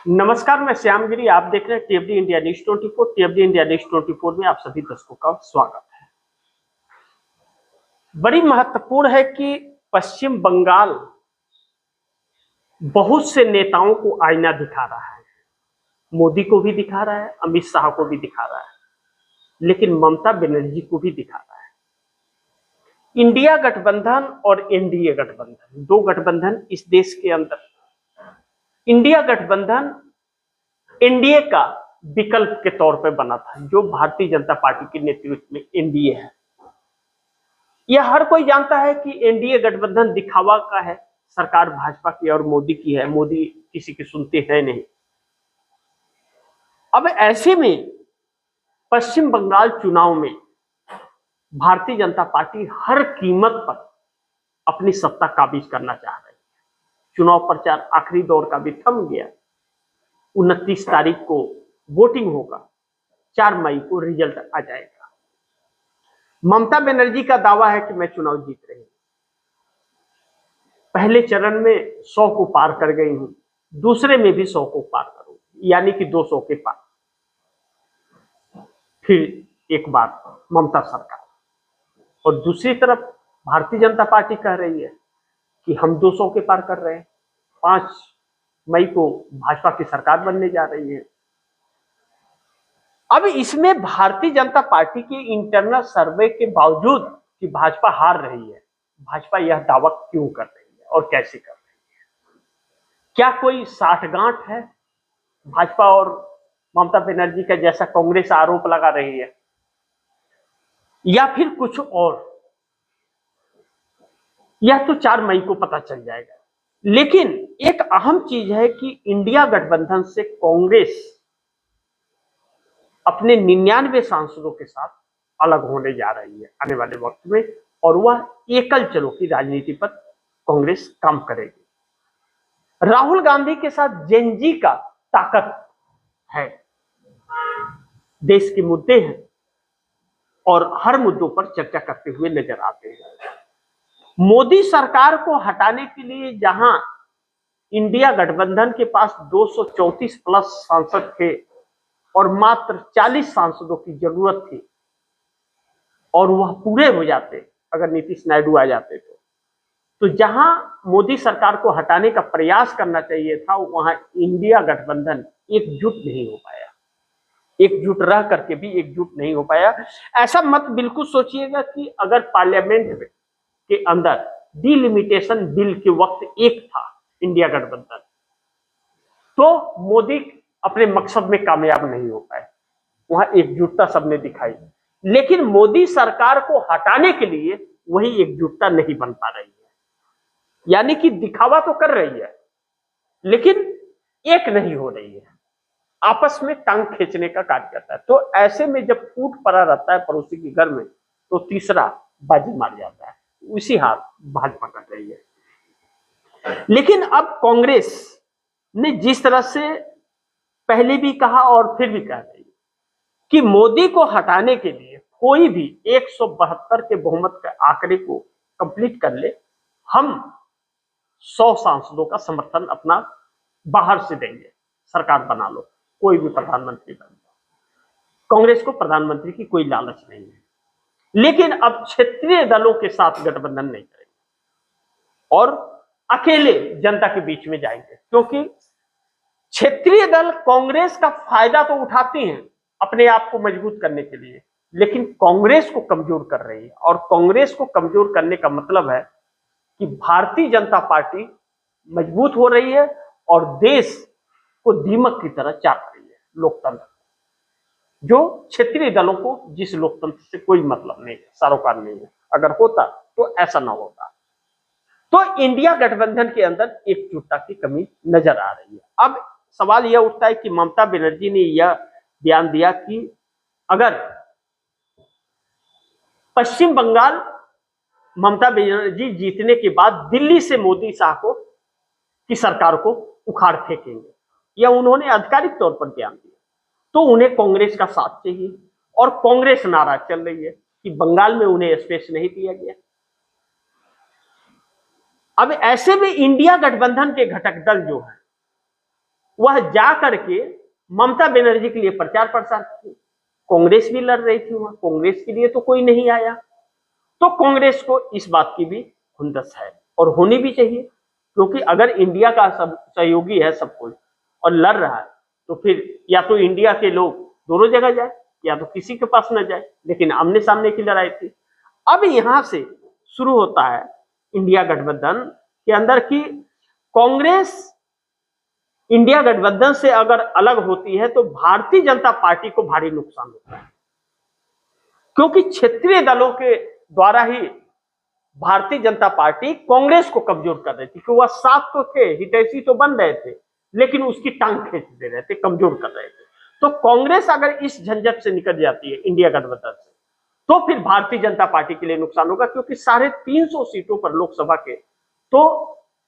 नमस्कार, मैं श्यामगिरी। आप देख रहे हैं टीएफडी इंडिया न्यूज 24। टीएफडी इंडिया न्यूज 24 में आप सभी दर्शकों का स्वागत है। बड़ी महत्वपूर्ण है कि पश्चिम बंगाल बहुत से नेताओं को आईना दिखा रहा है। मोदी को भी दिखा रहा है, अमित शाह को भी दिखा रहा है, लेकिन ममता बनर्जी को भी दिखा रहा है। इंडिया गठबंधन और एनडीए गठबंधन, दो गठबंधन इस देश के अंदर। इंडिया गठबंधन एनडीए का विकल्प के तौर पर बना था, जो भारतीय जनता पार्टी के नेतृत्व में एनडीए है। यह हर कोई जानता है कि एनडीए गठबंधन दिखावा का है। सरकार भाजपा की और मोदी की है, मोदी किसी की सुनते हैं नहीं। अब ऐसे में पश्चिम बंगाल चुनाव में भारतीय जनता पार्टी हर कीमत पर अपनी सत्ता काबिज करना चाह रही है। चुनाव प्रचार आखिरी दौर का भी थम गया। 29 तारीख को वोटिंग होगा, 4 मई को रिजल्ट आ जाएगा। ममता बनर्जी का दावा है कि मैं चुनाव जीत रही हूं। पहले चरण में 100 को पार कर गई हूं, दूसरे में भी 100 को पार करूंगी, यानी कि 200 के पार। फिर एक बार ममता सरकार, और दूसरी तरफ भारतीय जनता पार्टी कह रही है कि हम 200 के पार कर रहे हैं। 5 मई को भाजपा की सरकार बनने जा रही है। अब इसमें भारतीय जनता पार्टी के इंटरनल सर्वे के बावजूद कि भाजपा हार रही है, भाजपा यह दावा क्यों कर रही है और कैसे कर रही है? क्या कोई साठगांठ है भाजपा और ममता बनर्जी का, जैसा कांग्रेस आरोप लगा रही है, या फिर कुछ और? यह तो 4 मई को पता चल जाएगा। लेकिन एक अहम चीज है कि इंडिया गठबंधन से कांग्रेस अपने 99 सांसदों के साथ अलग होने जा रही है आने वाले वक्त में, और वह एकल चलो की राजनीति पर कांग्रेस काम करेगी। राहुल गांधी के साथ जेनजी का ताकत है, देश के मुद्दे हैं और हर मुद्दों पर चर्चा करते हुए नजर आते हैं। मोदी सरकार को हटाने के लिए जहां इंडिया गठबंधन के पास 234 प्लस सांसद थे और मात्र 40 सांसदों की जरूरत थी, और वह पूरे हो जाते अगर नीतीश नायडू आ जाते तो जहां मोदी सरकार को हटाने का प्रयास करना चाहिए था, वहां इंडिया गठबंधन एकजुट नहीं हो पाया। एकजुट रह करके भी एकजुट नहीं हो पाया। ऐसा मत बिल्कुल सोचिएगा कि अगर पार्लियामेंट के अंदर डिलिमिटेशन बिल के वक्त एक था इंडिया गठबंधन, तो मोदी अपने मकसद में कामयाब नहीं हो पाए। वहां एकजुटता सबने दिखाई, लेकिन मोदी सरकार को हटाने के लिए वही एकजुटता नहीं बन पा रही है। यानी कि दिखावा तो कर रही है, लेकिन एक नहीं हो रही है, आपस में टांग खींचने का कार्य करता है। तो ऐसे में जब फूट पड़ा रहता है पड़ोसी के घर में, तो तीसरा बाजी मार जाता है। उसी हाथ भाजपा कर रही है। लेकिन अब कांग्रेस ने जिस तरह से पहले भी कहा और फिर भी कह रही है कि मोदी को हटाने के लिए कोई भी 172 के बहुमत के आंकड़े को कंप्लीट कर ले, हम 100 सांसदों का समर्थन अपना बाहर से देंगे, सरकार बना लो, कोई भी प्रधानमंत्री बन जाओ। कांग्रेस को प्रधानमंत्री की कोई लालच नहीं है, लेकिन अब क्षेत्रीय दलों के साथ गठबंधन नहीं करेंगे और अकेले जनता के बीच में जाएंगे, क्योंकि क्षेत्रीय दल कांग्रेस का फायदा तो उठाती हैं अपने आप को मजबूत करने के लिए, लेकिन कांग्रेस को कमजोर कर रही है। और कांग्रेस को कमजोर करने का मतलब है कि भारतीय जनता पार्टी मजबूत हो रही है और देश को दीमक की तरह चाट रही है, लोकतंत्र, जो क्षेत्रीय दलों को, जिस लोकतंत्र से कोई मतलब नहीं है, सरोकार नहीं है। अगर होता तो ऐसा ना होता। तो इंडिया गठबंधन के अंदर एकजुटता की कमी नजर आ रही है। अब सवाल यह उठता है कि ममता बनर्जी ने यह बयान दिया कि अगर पश्चिम बंगाल ममता बनर्जी जीतने के बाद दिल्ली से मोदी शाह को की सरकार को उखाड़ फेंकेंगे, यह उन्होंने आधिकारिक तौर पर बयान दिया, तो उन्हें कांग्रेस का साथ चाहिए। और कांग्रेस नाराज चल रही है कि बंगाल में उन्हें स्पेस नहीं दिया गया। अब ऐसे में इंडिया गठबंधन के घटक दल जो है, वह जा करके ममता बनर्जी के लिए प्रचार प्रसार की। कांग्रेस भी लड़ रही थी वहां, कांग्रेस के लिए तो कोई नहीं आया। तो कांग्रेस को इस बात की भी खुंदस है और होनी भी चाहिए, क्योंकि अगर इंडिया का सब सहयोगी है सब कोई और लड़ रहा है, तो फिर या तो इंडिया के लोग दोनों जगह जाए या तो किसी के पास न जाए, लेकिन आमने सामने की लड़ाई थी। अब यहां से शुरू होता है इंडिया गठबंधन के अंदर की कांग्रेस इंडिया गठबंधन से अगर अलग होती है तो भारतीय जनता पार्टी को भारी नुकसान होता है, क्योंकि क्षेत्रीय दलों के द्वारा ही भारतीय जनता पार्टी कांग्रेस को कमजोर कर रही थी, क्योंकि वह साथ तो थे, हितैषी तो बन रहे थे, लेकिन उसकी टांग खींच दे रहे थे, कमजोर कर रहे थे। तो कांग्रेस अगर इस झंझट से निकल जाती है इंडिया गठबंधन से, तो फिर भारतीय जनता पार्टी के लिए नुकसान होगा, क्योंकि 350 सीटों पर लोकसभा के तो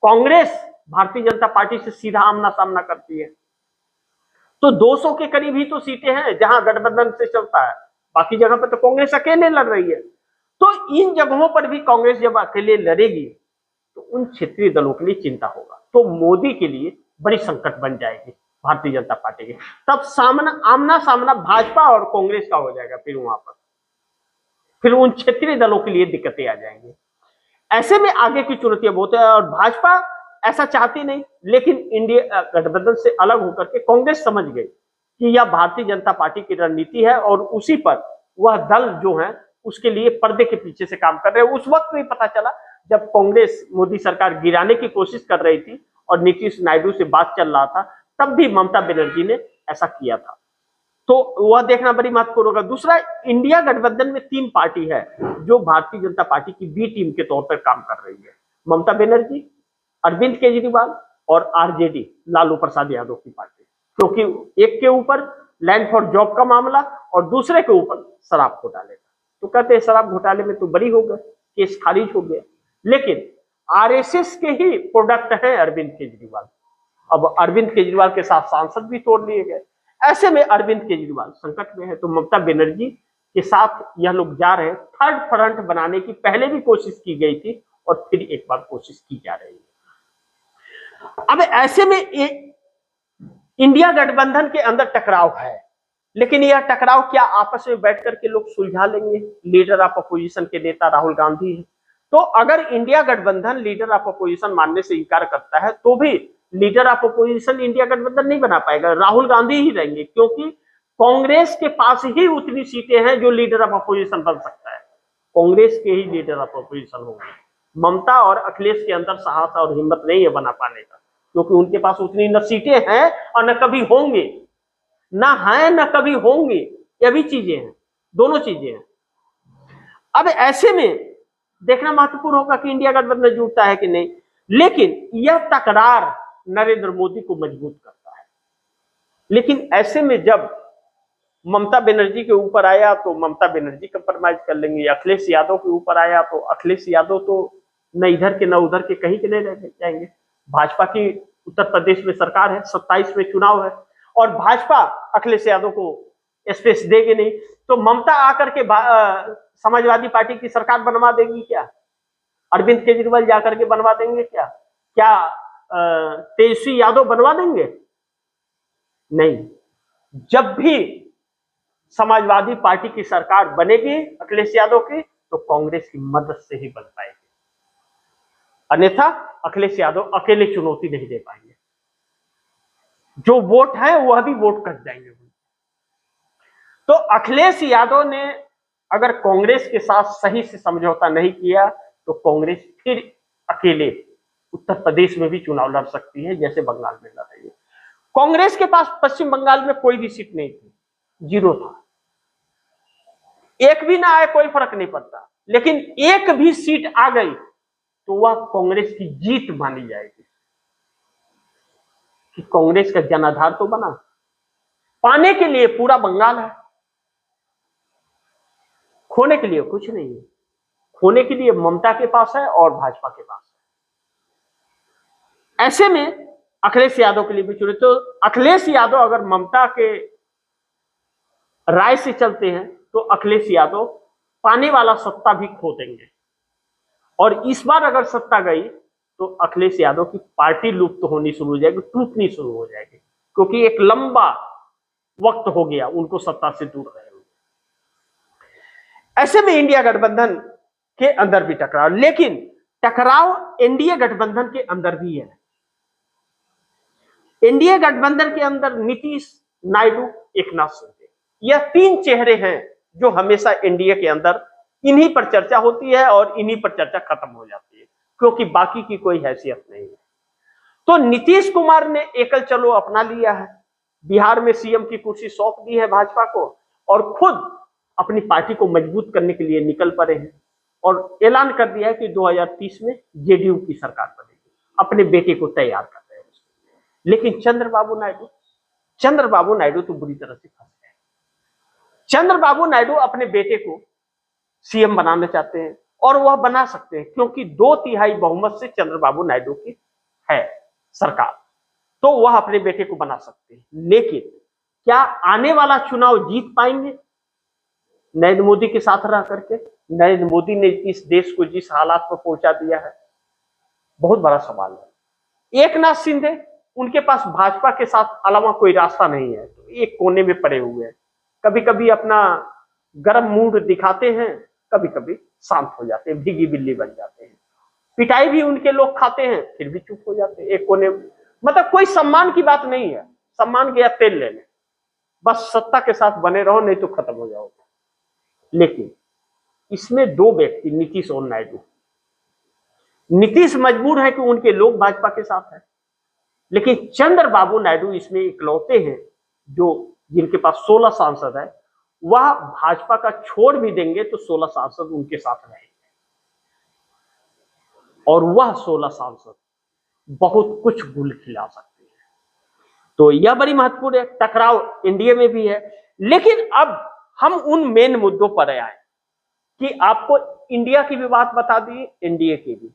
कांग्रेस भारतीय जनता पार्टी से सीधा आमना सामना करती है। तो 200 के करीब ही तो सीटें हैं जहां गठबंधन से चलता है, बाकी जगह पर तो कांग्रेस अकेले लड़ रही है। तो इन जगहों पर भी कांग्रेस जब अकेले लड़ेगी तो उन क्षेत्रीय दलों के लिए चिंता होगा, तो मोदी के लिए बड़ी संकट बन जाएगी भारतीय जनता पार्टी के। तब आमना सामना भाजपा और कांग्रेस का हो जाएगा, फिर उन क्षेत्रीय दलों के लिए दिक्कतें आ जाएंगी। ऐसे में आगे की चुनौतियां बहुत है और भाजपा ऐसा चाहती नहीं, लेकिन इंडिया गठबंधन से अलग होकर के कांग्रेस समझ गई कि यह भारतीय जनता पार्टी की रणनीति है और उसी पर वह दल जो है उसके लिए पर्दे के पीछे से काम कर रहे हैं। उस वक्त भी पता चला जब कांग्रेस मोदी सरकार गिराने की कोशिश कर रही थी और नीतीश नायडू से बात चल रहा था, तब भी ममता बनर्जी ने ऐसा किया था। तो वह देखना बड़ी महत्वपूर्ण होगा। दूसरा, इंडिया गठबंधन में 3 पार्टी है जो भारतीय जनता पार्टी की बी टीम के तौर पर काम कर रही है। ममता बनर्जी, अरविंद केजरीवाल और आरजेडी लालू प्रसाद यादव की पार्टी, क्योंकि एक के ऊपर लैंड फॉर जॉब का मामला और दूसरे के ऊपर शराब घोटाले का, तो कहते हैं शराब घोटाले में तो बरी हो गए, केस खारिज हो गया, लेकिन आरएसएस के ही प्रोडक्ट है अरविंद केजरीवाल। अब अरविंद केजरीवाल के साथ सांसद भी तोड़ लिए गए। ऐसे में अरविंद केजरीवाल संकट में है, तो ममता बनर्जी के साथ यह लोग जा रहे हैं। थर्ड फ्रंट बनाने की पहले भी कोशिश की गई थी और फिर एक बार कोशिश की जा रही है। अब ऐसे में इंडिया गठबंधन के अंदर टकराव है, लेकिन यह टकराव क्या आपस में बैठ करके लोग सुलझा लेंगे? लीडर ऑफ अपोजिशन के नेता राहुल गांधी है, तो अगर इंडिया गठबंधन लीडर ऑफ अपोजिशन मानने से इनकार करता है तो भी लीडर ऑफ अपोजिशन इंडिया गठबंधन नहीं बना पाएगा, राहुल गांधी ही रहेंगे, क्योंकि कांग्रेस के पास ही उतनी सीटें हैं जो लीडर ऑफ अपोजिशन बन सकता है। कांग्रेस के ही लीडर ऑफ अपोजिशन होंगे। ममता और अखिलेश के अंदर साहस और हिम्मत नहीं है बना पाने का, क्योंकि उनके पास उतनी न सीटें हैं और न कभी होंगे, ना है न कभी होंगे, ये भी चीजें हैं, दोनों चीजें हैं। अब ऐसे में देखना महत्वपूर्ण होगा कि इंडिया गठबंधन जुटता है कि नहीं, लेकिन यह तकरार नरेंद्र मोदी को मजबूत करता है। लेकिन ऐसे में जब ममता बनर्जी के ऊपर आया तो ममता बनर्जी कंप्रोमाइज कर लेंगे, अखिलेश यादव के ऊपर आया तो अखिलेश यादव तो न इधर के न उधर के, कहीं के नहीं रह जाएंगे। भाजपा की उत्तर प्रदेश में सरकार है, 27 में चुनाव है और भाजपा अखिलेश यादव को स्पेस देगी नहीं, तो ममता आकर के समाजवादी पार्टी की सरकार बनवा देगी क्या? अरविंद केजरीवाल जाकर के बनवा देंगे क्या? तेजस्वी यादव बनवा देंगे? नहीं। जब भी समाजवादी पार्टी की सरकार बनेगी अखिलेश यादव की, तो कांग्रेस की मदद से ही बन पाएगी, अन्यथा अखिलेश यादव अकेले चुनौती नहीं दे पाएंगे। जो वोट है वह भी वोट कट जाएंगे। तो अखिलेश यादव ने अगर कांग्रेस के साथ सही से समझौता नहीं किया तो कांग्रेस फिर अकेले उत्तर प्रदेश में भी चुनाव लड़ सकती है, जैसे बंगाल में लड़ रही है। कांग्रेस के पास पश्चिम बंगाल में कोई भी सीट नहीं थी, 0 था। एक भी ना आए कोई फर्क नहीं पड़ता, लेकिन एक भी सीट आ गई तो वह कांग्रेस की जीत मानी जाएगी कि कांग्रेस का जनाधार तो बना। पाने के लिए पूरा बंगाल है, खोने के लिए कुछ नहीं है। खोने के लिए ममता के पास है और भाजपा के पास है। ऐसे में अखिलेश यादव के लिए भी चुने, तो अखिलेश यादव अगर ममता के राय से चलते हैं तो अखिलेश यादव पाने वाला सत्ता भी खो देंगे, और इस बार अगर सत्ता गई तो अखिलेश यादव की पार्टी लुप्त होनी शुरू हो जाएगी, टूटनी शुरू हो जाएगी। क्योंकि एक लंबा वक्त हो गया उनको सत्ता से दूर रहे हुए। ऐसे में इंडिया गठबंधन के अंदर भी टकराव, लेकिन टकराव एनडीए गठबंधन के अंदर भी है। एनडीए गठबंधन के अंदर नीतीश, नायडू, एकनाथ शिंदे, यह तीन चेहरे हैं जो हमेशा एनडीए के अंदर इन्हीं पर चर्चा होती है और इन्हीं पर चर्चा खत्म हो जाती है, क्योंकि बाकी की कोई हैसियत नहीं है। तो नीतीश कुमार ने एकल चलो अपना लिया है, बिहार में सीएम की कुर्सी सौंप दी है भाजपा को और खुद अपनी पार्टी को मजबूत करने के लिए निकल पड़े हैं और ऐलान कर दिया है कि 2030 में जेडीयू की सरकार बनेगी। अपने बेटे को तैयार कर रहे हैं। लेकिन चंद्रबाबू नायडू तो बुरी तरह से फंस गए। चंद्रबाबु नायडू अपने बेटे को सीएम बनाना चाहते हैं और वह बना सकते हैं, क्योंकि 2/3 बहुमत से चंद्रबाबु नायडू की है सरकार, तो वह अपने बेटे को बना सकते हैं। लेकिन क्या आने वाला चुनाव जीत पाएंगे नरेंद्र मोदी के साथ रह करके? नरेंद्र मोदी ने इस देश को जिस हालात पर पहुंचा दिया है, बहुत बड़ा सवाल है। एकनाथ शिंदे, उनके पास भाजपा के साथ अलावा कोई रास्ता नहीं है, तो एक कोने में पड़े हुए हैं। कभी कभी अपना गर्म मूड दिखाते हैं, कभी कभी शांत हो जाते हैं, भीगी बिल्ली बन जाते हैं। पिटाई भी उनके लोग खाते हैं, फिर भी चुप हो जाते हैं एक कोने। मतलब कोई सम्मान की बात नहीं है, सम्मान गया तेल लेने, बस सत्ता के साथ बने रहो नहीं तो खत्म हो जाओगे। लेकिन इसमें दो व्यक्ति, नीतीश और नायडू, नीतीश मजबूर है कि उनके लोग भाजपा के साथ हैं, लेकिन चंद्रबाबू नायडू इसमें इकलौते हैं जो जिनके पास 16 सांसद है। वह भाजपा का छोड़ भी देंगे तो 16 सांसद उनके साथ रहेंगे और वह 16 सांसद बहुत कुछ गुल खिला सकते हैं। तो यह बड़ी महत्वपूर्ण है। टकराव इंडिया में भी है, लेकिन अब हम उन मेन मुद्दों पर आए कि आपको इंडिया की भी बात बता दी, एनडीए की भी,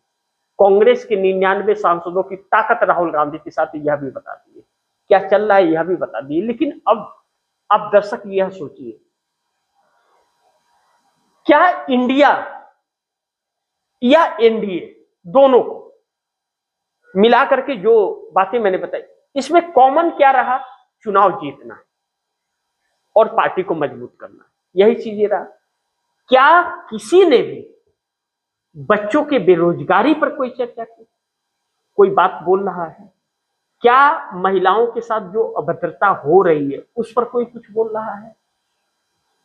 कांग्रेस के 99 सांसदों की ताकत राहुल गांधी के साथ यह भी बता दिए, क्या चल रहा है यह भी बता दिए। लेकिन अब दर्शक यह सोचिए, क्या इंडिया या एनडीए दोनों को मिला करके जो बातें मैंने बताई, इसमें कॉमन क्या रहा? चुनाव जीतना है और पार्टी को मजबूत करना है, यही चीजें रहा। क्या किसी ने भी बच्चों के बेरोजगारी पर कोई चर्चा की, कोई बात बोल रहा है? क्या महिलाओं के साथ जो अभद्रता हो रही है उस पर कोई कुछ बोल रहा है?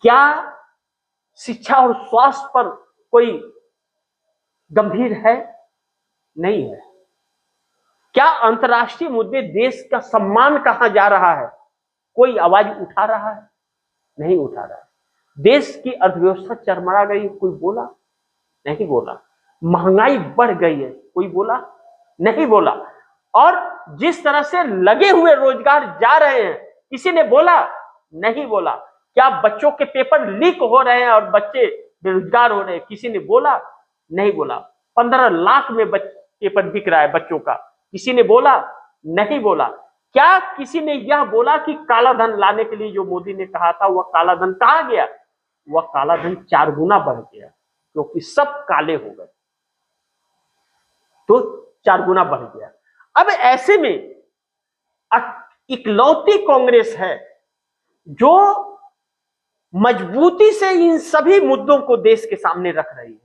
क्या शिक्षा और स्वास्थ्य पर कोई गंभीर है? नहीं है। क्या अंतर्राष्ट्रीय मुद्दे, देश का सम्मान कहां जा रहा है, कोई आवाज उठा रहा है? नहीं उठा रहा है। देश की अर्थव्यवस्था चरमरा गई, कोई बोला? नहीं बोला। महंगाई बढ़ गई है, कोई बोला? नहीं बोला। और जिस तरह से लगे हुए रोजगार जा रहे हैं, किसी ने बोला? नहीं बोला। क्या बच्चों के पेपर लीक हो रहे हैं और बच्चे बेरोजगार हो रहे हैं? किसी ने बोला? नहीं बोला। 15 लाख में पेपर बिक रहा है बच्चों का, किसी ने बोला? नहीं बोला। क्या किसी ने यह बोला कि काला धन लाने के लिए जो मोदी ने कहा था, वह काला धन कहां गया? वह काला धन 4 गुना बढ़ गया, क्योंकि सब काले हो गए, तो 4 गुना बढ़ गया। अब ऐसे में इकलौती कांग्रेस है जो मजबूती से इन सभी मुद्दों को देश के सामने रख रही है।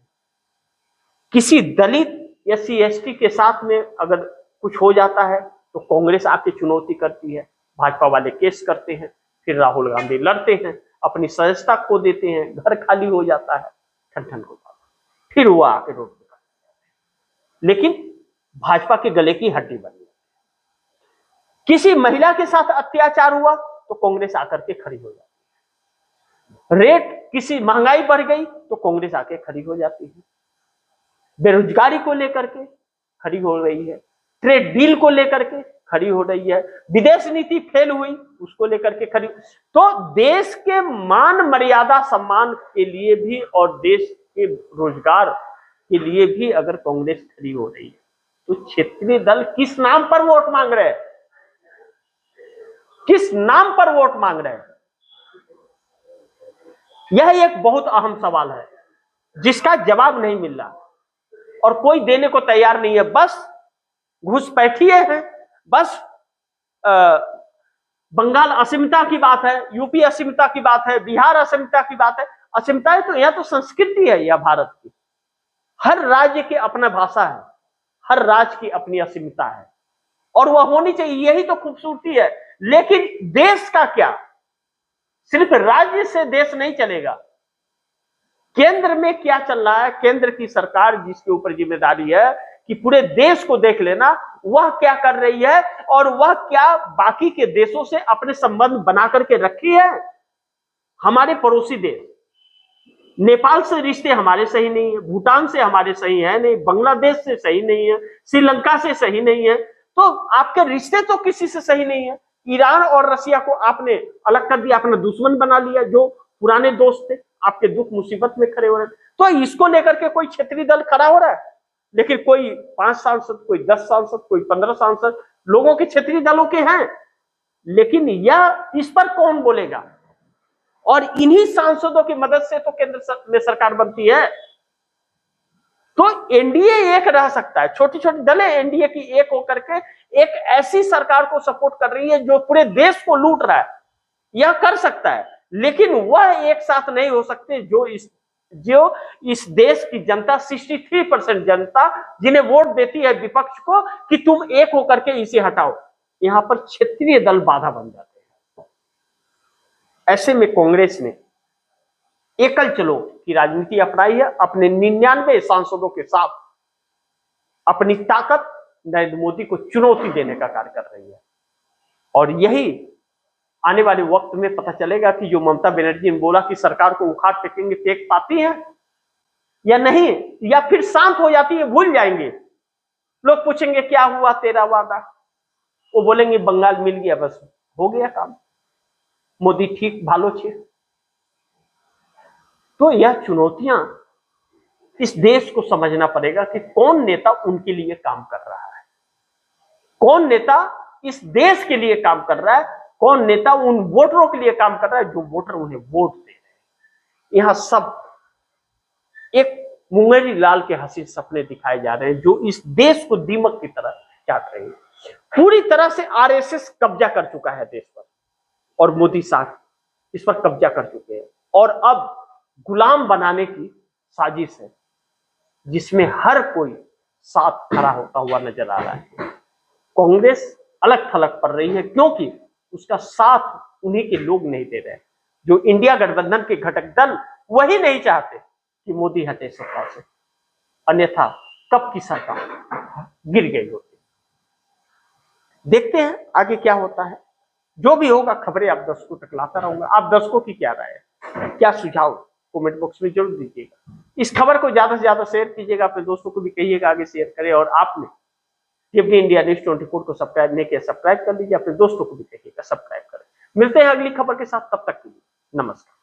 किसी दलित या SC/ST के साथ में अगर कुछ हो जाता है तो कांग्रेस आके चुनौती करती है, भाजपा वाले केस करते हैं, फिर राहुल गांधी लड़ते हैं, अपनी सदस्यता खो देते हैं, घर खाली हो जाता है, ठन को फिर वो आके रोड पे, लेकिन भाजपा के गले की हड्डी बन गई। किसी महिला के साथ अत्याचार हुआ तो कांग्रेस आकर के खड़ी हो जाती है। रेट, किसी महंगाई बढ़ गई तो कांग्रेस आके खड़ी हो जाती है। बेरोजगारी को लेकर के खड़ी हो रही है, ट्रेड डील को लेकर के खड़ी हो रही है, विदेश नीति फेल हुई उसको लेकर के खड़ी। तो देश के मान मर्यादा सम्मान के लिए भी और देश के रोजगार के लिए भी अगर कांग्रेस खड़ी हो रही है, तो क्षेत्रीय दल किस नाम पर वोट मांग रहे हैं? किस नाम पर वोट मांग रहे हैं? यह एक बहुत अहम सवाल है जिसका जवाब नहीं मिल रहा और कोई देने को तैयार नहीं है। बस घुसपैठिए हैं, बस बंगाल असीमता की बात है, यूपी असीमता की बात है, बिहार असीमता की बात है। असीमता है तो यह तो संस्कृति है यह भारत की। हर राज्य की अपना भाषा है, हर राज्य की अपनी असीमता है और वह होनी चाहिए, यही तो खूबसूरती है। लेकिन देश का क्या, सिर्फ राज्य से देश नहीं चलेगा। केंद्र में क्या चल रहा है, केंद्र की सरकार जिसके ऊपर जिम्मेदारी है कि पूरे देश को देख लेना, वह क्या कर रही है और वह क्या बाकी के देशों से अपने संबंध बना करके रखी है। हमारे पड़ोसी देश नेपाल से रिश्ते हमारे सही नहीं है, भूटान से हमारे सही है नहीं, बांग्लादेश से सही नहीं है, श्रीलंका से सही नहीं है, तो आपके रिश्ते तो किसी से सही नहीं है। ईरान और रशिया को आपने अलग कर दिया, अपना दुश्मन बना लिया, जो पुराने दोस्त थे, आपके दुख मुसीबत में खड़े हो रहे। तो इसको लेकर के कोई क्षेत्रीय दल खड़ा हो रहा है, लेकिन कोई 5 सांसद, कोई 10 सांसद, कोई 15 सांसद लोगों के क्षेत्रीय दलों के हैं, लेकिन यह इस पर कौन बोलेगा। और इन्हीं सांसदों की मदद से तो केंद्र में सरकार बनती है। तो एनडीए एक रह सकता है, छोटी छोटी दलें एनडीए की एक होकर के एक ऐसी सरकार को सपोर्ट कर रही है जो पूरे देश को लूट रहा है, यह कर सकता है। लेकिन वह एक साथ नहीं हो सकते जो इस देश की जनता 63% जनता जिन्हें वोट देती है विपक्ष को कि तुम एक होकर के इसे हटाओ, यहां पर क्षेत्रीय दल बाधा बन जाते हैं। ऐसे में कांग्रेस ने एकल चलो की राजनीति अपनाई है, अपने 99 सांसदों के साथ अपनी ताकत नरेंद्र मोदी को चुनौती देने का कार्य कर रही है। और यही आने वाले वक्त में पता चलेगा कि जो ममता बनर्जी ने बोला कि सरकार को उखाड़ फेंकेंगे, फेंक पाती है या नहीं, या फिर शांत हो जाती है, भूल जाएंगे। लोग पूछेंगे क्या हुआ तेरा वादा, वो बोलेंगे बंगाल मिल गया, बस हो गया काम, मोदी ठीक भालो छे। तो यह चुनौतियां इस देश को समझना पड़ेगा कि कौन नेता उनके लिए काम कर रहा है, कौन नेता इस देश के लिए काम कर रहा है, कौन नेता उन वोटरों के लिए काम कर रहा है जो वोटर उन्हें वोट दे रहे हैं। यहां सब एक मुंगेरी लाल के हसीन सपने दिखाए जा रहे हैं जो इस देश को दीमक की तरह काट रहे हैं। पूरी तरह से आरएसएस कब्जा कर चुका है देश पर और मोदी साहब इस पर कब्जा कर चुके हैं और अब गुलाम बनाने की साजिश है जिसमें हर कोई साथ खड़ा होता हुआ नजर आ रहा है। कांग्रेस अलग थलग पड़ रही है क्योंकि उसका साथ उन्हीं के लोग नहीं दे रहे, जो इंडिया गठबंधन के घटक दल वही नहीं चाहते कि मोदी हटे सत्ता से, अन्यथा कब की सरकार गिर गई होती। देखते हैं आगे क्या होता है, जो भी होगा खबरें आप दर्शकों तक लाता रहूंगा। आप दर्शकों की क्या राय है, क्या सुझाव कमेंट बॉक्स में जरूर दीजिएगा। इस खबर को ज्यादा से ज्यादा शेयर कीजिएगा, अपने दोस्तों को भी कहिएगा आगे शेयर करें। और आपने टीवी इंडिया न्यूज 24 को सब्सक्राइब नहीं किया, सब्सक्राइब कर लीजिए, अपने दोस्तों को भी कहिएगा सब्सक्राइब करें। मिलते हैं अगली खबर के साथ, तब तक के लिए नमस्कार।